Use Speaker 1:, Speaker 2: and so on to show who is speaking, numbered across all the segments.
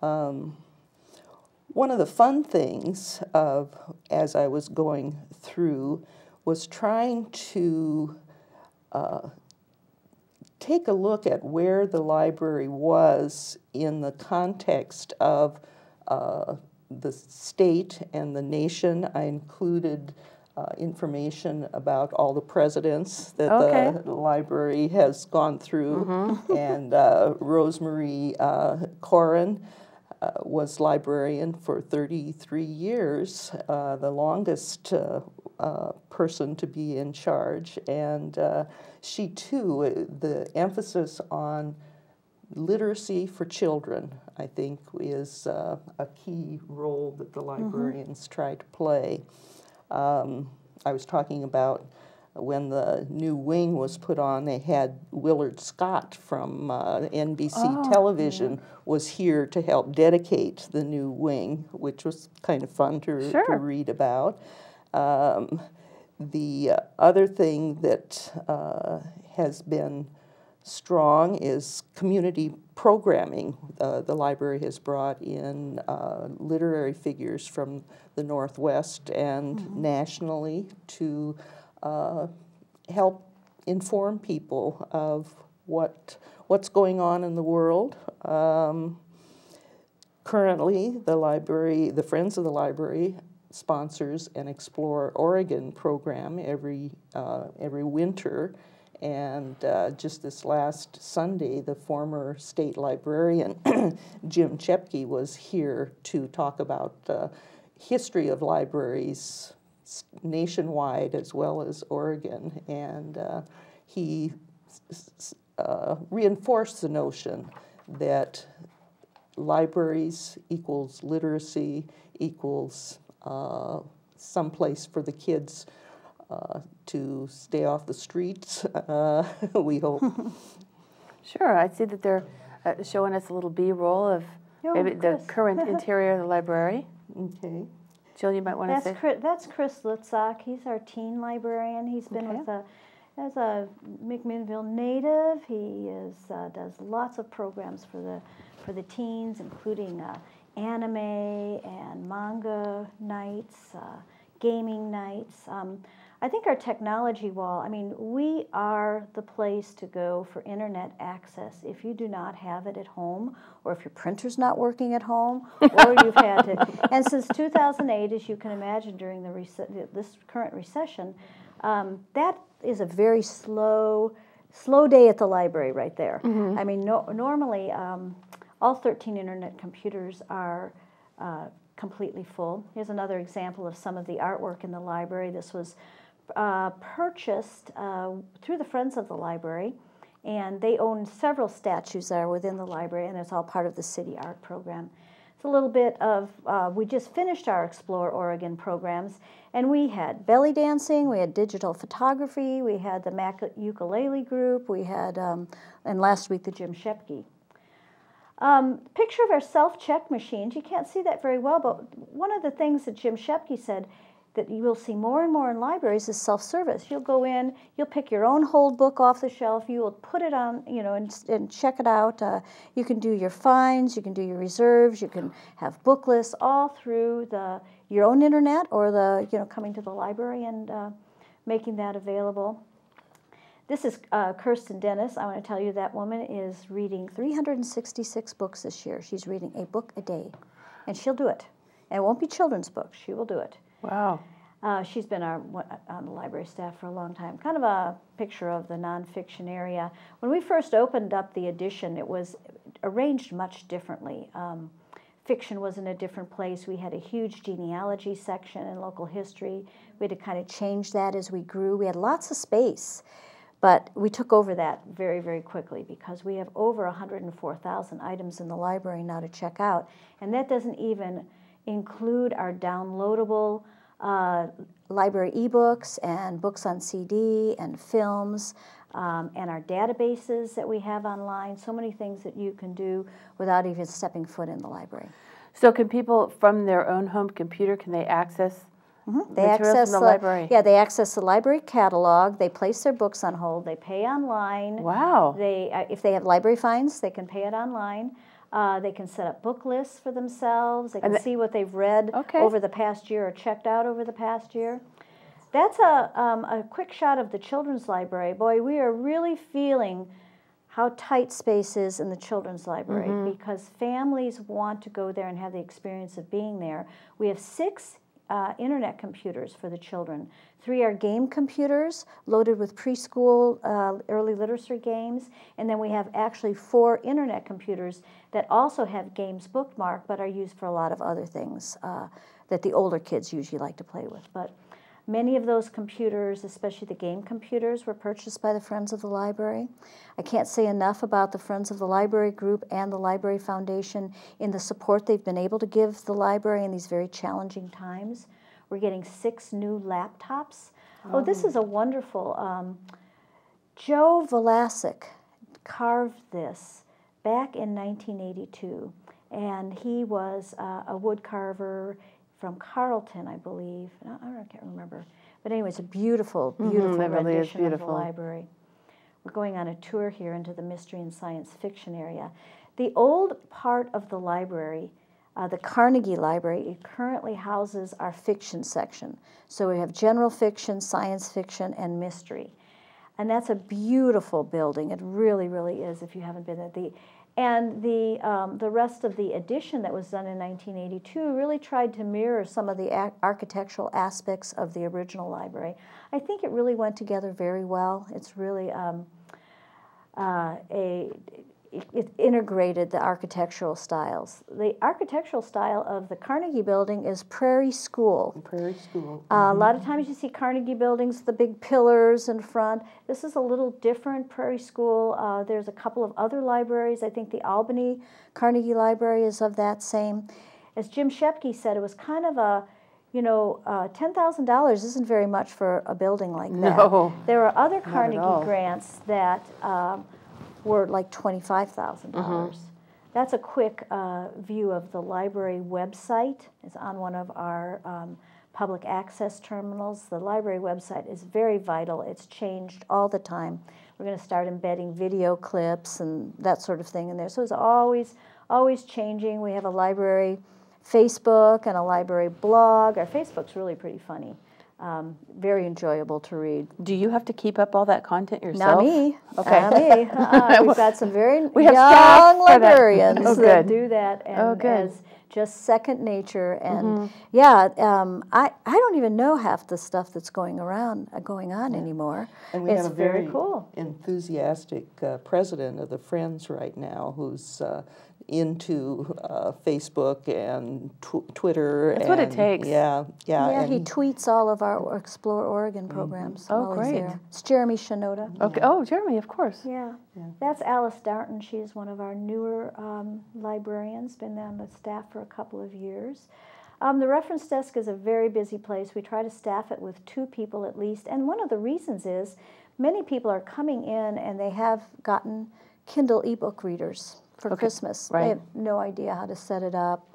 Speaker 1: One of the fun things as I was going through was trying to take a look at where the library was in the context of the state and the nation. I included information about all the presidents that the library has gone through, and Rosemary Corrin was librarian for 33 years, the longest person to be in charge, and she too, the emphasis on literacy for children, I think, is a key role that the librarians try to play. I was talking about when the new wing was put on, they had Willard Scott from NBC television was here to help dedicate the new wing, which was kind of fun to read about. The other thing that has been strong is community programming. The library has brought in literary figures from the Northwest and nationally to help inform people of what's going on in the world. Currently, the library, the Friends of the Library, sponsors an Explore Oregon program every winter. And just this last Sunday, the former state librarian, Jim Chepke, was here to talk about the history of libraries nationwide as well as Oregon. And he reinforced the notion that libraries equals literacy equals someplace for the kids to stay off the streets, we hope.
Speaker 2: Sure, I see that they're showing us a little B-roll of maybe the current interior of the library.
Speaker 1: Okay.
Speaker 2: Jill, you might want to say.
Speaker 3: That's Chris Lutzak. He's our teen librarian. He's been with as a McMinnville native. He does lots of programs for the teens, including anime and manga nights, gaming nights. I think our technology wall, I mean, we are the place to go for internet access if you do not have it at home, or if your printer's not working at home, or you've had to. And since 2008, as you can imagine, during this current recession, that is a very slow day at the library right there. I mean, normally, all 13 internet computers are completely full. Here's another example of some of the artwork in the library. This was purchased through the Friends of the Library, and they own several statues that are within the library, and it's all part of the city art program. It's a little bit of, we just finished our Explore Oregon programs, and we had belly dancing, we had digital photography, we had the Mac ukulele group, we had, and last week the Jim Shepke. Picture of our self-check machines. You can't see that very well, but one of the things that Jim Shepke said that you will see more and more in libraries is self-service. You'll go in, you'll pick your own hold book off the shelf, you will put it on, you know, and check it out. You can do your fines, you can do your reserves, you can have book lists all through your own internet or coming to the library and making that available. This is Kirsten Dennis. I want to tell you that woman is reading 366 books this year. She's reading a book a day, and she'll do it. And it won't be children's books. She will do it.
Speaker 2: Wow.
Speaker 3: She's been on the library staff for a long time. Kind of a picture of the nonfiction area. When we first opened up the edition, it was arranged much differently. Fiction was in a different place. We had a huge genealogy section and local history. We had to kind of change that as we grew. We had lots of space. But we took over that very, very quickly because we have over 104,000 items in the library now to check out. And that doesn't even include our downloadable library ebooks and books on CD and films and our databases that we have online. So many things that you can do without even stepping foot in the library.
Speaker 2: So can people from their own home computer, can they access
Speaker 3: They access
Speaker 2: the library?
Speaker 3: Yeah, they access the library catalog. They place their books on hold. They pay online.
Speaker 2: Wow.
Speaker 3: If they have library fines, they can pay it online. They can set up book lists for themselves. They can see what they've read over the past year or checked out over the past year. That's a quick shot of the children's library. Boy, we are really feeling how tight space is in the children's library because families want to go there and have the experience of being there. We have 6 internet computers for the children. 3 are game computers loaded with preschool early literacy games, and then we have actually 4 internet computers that also have games bookmarked but are used for a lot of other things that the older kids usually like to play with. But many of those computers, especially the game computers, were purchased by the Friends of the Library. I can't say enough about the Friends of the Library group and the Library Foundation in the support they've been able to give the library in these very challenging times. We're getting 6 new laptops. Oh, this is a wonderful, Joe Velasic carved this back in 1982, and he was a wood carver from Carleton, I believe. I can't remember. But anyway, it's a beautiful, beautiful rendition of the library. We're going on a tour here into the mystery and science fiction area. The old part of the library, the Carnegie Library, it currently houses our fiction section. So we have general fiction, science fiction, and mystery. And that's a beautiful building. It really, really is, if you haven't been there. And the rest of the addition that was done in 1982 really tried to mirror some of the architectural aspects of the original library. I think it really went together very well. It's really it integrated the architectural styles. The architectural style of the Carnegie building is Prairie School.
Speaker 1: Prairie School.
Speaker 3: A lot of times you see Carnegie buildings, the big pillars in front. This is a little different, Prairie School. There's a couple of other libraries. I think the Albany Carnegie Library is of that same. As Jim Shepke said, it was kind of a, you know, $10,000 isn't very much for a building like that.
Speaker 2: No,
Speaker 3: there are other Carnegie grants that were like $25,000. That's a quick view of the library website. It's on one of our public access terminals. The library website is very vital. It's changed all the time. We're going to start embedding video clips and that sort of thing in there. So it's always changing. We have a library Facebook and a library blog. Our Facebook's really pretty funny. Very enjoyable to read.
Speaker 2: Do you have to keep up all that content yourself?
Speaker 3: Not me.
Speaker 2: Okay.
Speaker 3: Not me. We've got some very
Speaker 2: young
Speaker 3: librarians that do that, and as just second nature. And I don't even know half the stuff that's going on anymore.
Speaker 1: And we
Speaker 3: it's
Speaker 1: have a very
Speaker 3: cool,
Speaker 1: enthusiastic president of the Friends right now who's into Facebook and Twitter.
Speaker 2: That's what it takes.
Speaker 1: Yeah.
Speaker 3: Yeah, he tweets all of our Explore Oregon programs.
Speaker 2: Oh, great.
Speaker 3: He's there. It's Jeremy Shinoda.
Speaker 2: Okay. Oh, Jeremy, of course.
Speaker 3: Yeah. That's Alice Darton. She's one of our newer librarians, been on the staff for a couple of years. The reference desk is a very busy place. We try to staff it with 2 people at least. And one of the reasons is many people are coming in and they have gotten Kindle ebook readers for Christmas.
Speaker 2: Right.
Speaker 3: They have no idea how to set it up.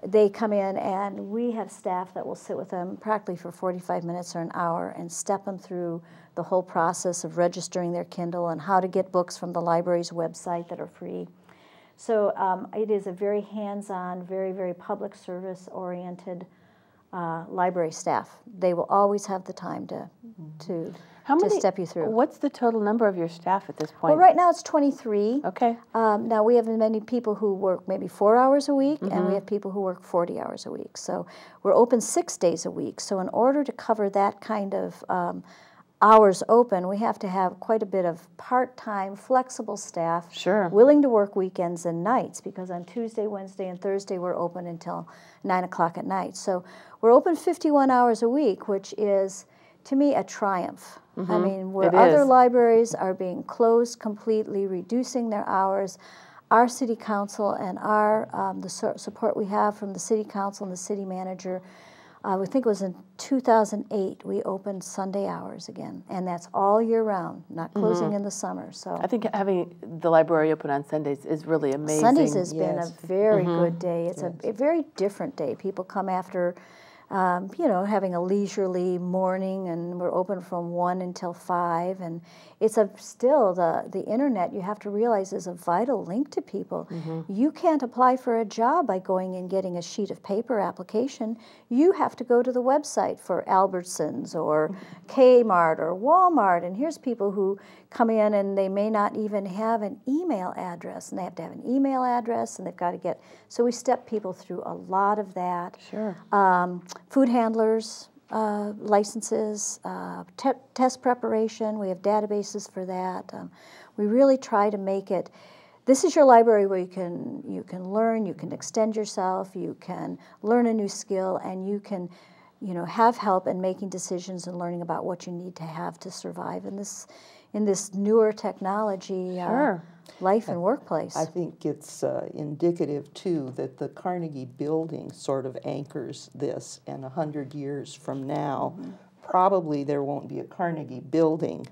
Speaker 3: They come in and we have staff that will sit with them practically for 45 minutes or an hour and step them through the whole process of registering their Kindle and how to get books from the library's website that are free. So it is a very hands-on, very, very public service-oriented library staff. They will always have the time to step you through.
Speaker 2: What's the total number of your staff at this point?
Speaker 3: Well, right now it's 23.
Speaker 2: Okay.
Speaker 3: Now we have many people who work maybe 4 hours a week, and we have people who work 40 hours a week. So we're open 6 days a week. So in order to cover that kind of hours open, we have to have quite a bit of part-time, flexible staff, willing to work weekends and nights, because on Tuesday, Wednesday, and Thursday we're open until 9 o'clock at night. So we're open 51 hours a week, which is, to me, a triumph. I mean, where other libraries are being closed completely, reducing their hours, our city council and the support we have from the city council and the city manager, we think it was in 2008 we opened Sunday hours again, and that's all year round, not closing in the summer. So
Speaker 2: I think having the library open on Sundays is really amazing.
Speaker 3: Sundays has been a very good day. It's a very different day. People come after you know, having a leisurely morning, and we're open from 1 until 5. And it's still the internet, you have to realize, is a vital link to people. You can't apply for a job by going and getting a sheet of paper application. You have to go to the website for Albertsons or Kmart or Walmart, and here's people who come in and they may not even have an email address, and they have to have an email address, and they've got to get, so we step people through a lot of that.
Speaker 2: Sure.
Speaker 3: Food handlers, licenses, test preparation, we have databases for that. We really try to make it, this is your library where you can learn, you can extend yourself, you can learn a new skill, and you can, you know, have help in making decisions and learning about what you need to have to survive in this newer technology life and workplace.
Speaker 1: I think it's indicative, too, that the Carnegie building sort of anchors this, and 100 years from now, probably there won't be a Carnegie building,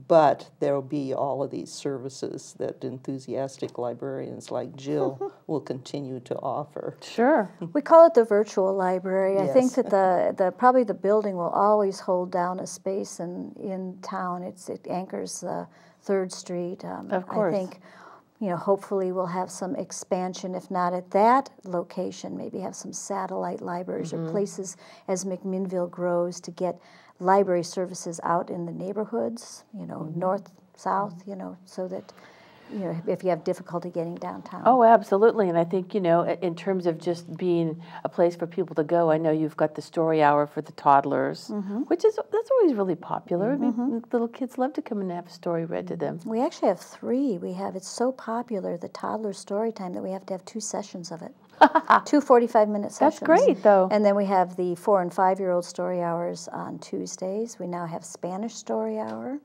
Speaker 1: but there will be all of these services that enthusiastic librarians like Jill will continue to offer.
Speaker 2: Sure.
Speaker 3: We call it the virtual library.
Speaker 1: Yes.
Speaker 3: I think that probably the building will always hold down a space in town. It anchors 3rd Street.
Speaker 2: Of course.
Speaker 3: I think, you know, hopefully we'll have some expansion, if not at that location, maybe have some satellite libraries or places as McMinnville grows to get library services out in the neighborhoods, you know, north, south, you know, so that, you know, if you have difficulty getting downtown.
Speaker 2: Oh, absolutely. And I think, you know, in terms of just being a place for people to go, I know you've got the story hour for the toddlers, that's always really popular. I mean, little kids love to come and have a story read to them.
Speaker 3: We actually have 3. It's so popular, the toddler story time, that we have to have 2 sessions of it. 2 45-minute sessions.
Speaker 2: That's great, though.
Speaker 3: And then we have the 4- and 5-year-old story hours on Tuesdays. We now have Spanish story hour.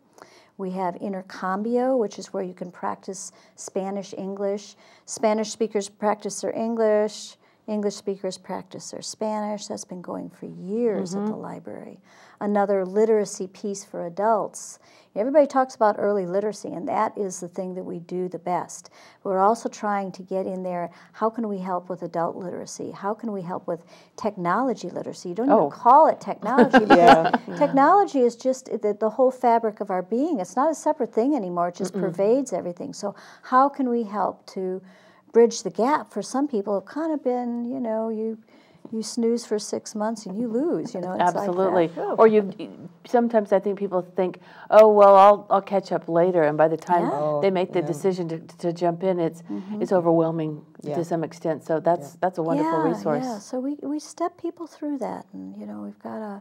Speaker 3: We have intercambio, which is where you can practice Spanish, English. Spanish speakers practice their English. English speakers practice their Spanish. That's been going for years at the library. Another literacy piece for adults. Everybody talks about early literacy, and that is the thing that we do the best. We're also trying to get in there, how can we help with adult literacy? How can we help with technology literacy? You don't even call it technology, because technology is just the whole fabric of our being. It's not a separate thing anymore. It just pervades everything. So how can we help to bridge the gap for some people who've kind of been, you know, you snooze for 6 months and you lose, you know. It's
Speaker 2: Absolutely.
Speaker 3: like that.
Speaker 2: Or sometimes I think people think, oh, well, I'll catch up later, and by the time they make the decision to jump in, it's overwhelming to some extent. So that's a wonderful resource.
Speaker 3: Yeah, so we step people through that, and you know, we've got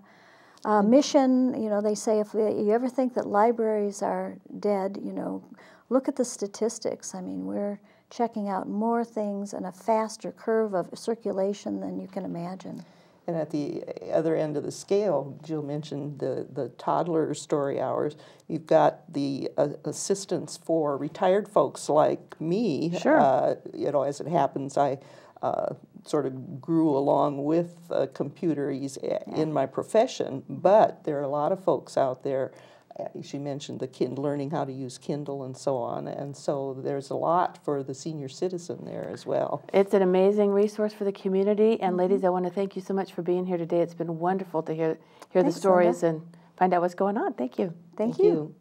Speaker 3: a mission. You know, they say if you ever think that libraries are dead, you know, look at the statistics. I mean, we're checking out more things and a faster curve of circulation than you can imagine.
Speaker 1: And at the other end of the scale, Jill mentioned the toddler story hours. You've got the assistance for retired folks like me.
Speaker 2: Sure.
Speaker 1: You know, as it happens, I sort of grew along with computers in my profession, but there are a lot of folks out there. She mentioned learning how to use Kindle and so on, and so there's a lot for the senior citizen there as well.
Speaker 2: It's an amazing resource for the community, and ladies, I want to thank you so much for being here today. It's been wonderful to hear the stories and find out what's going on. Thank you.
Speaker 3: Thank you.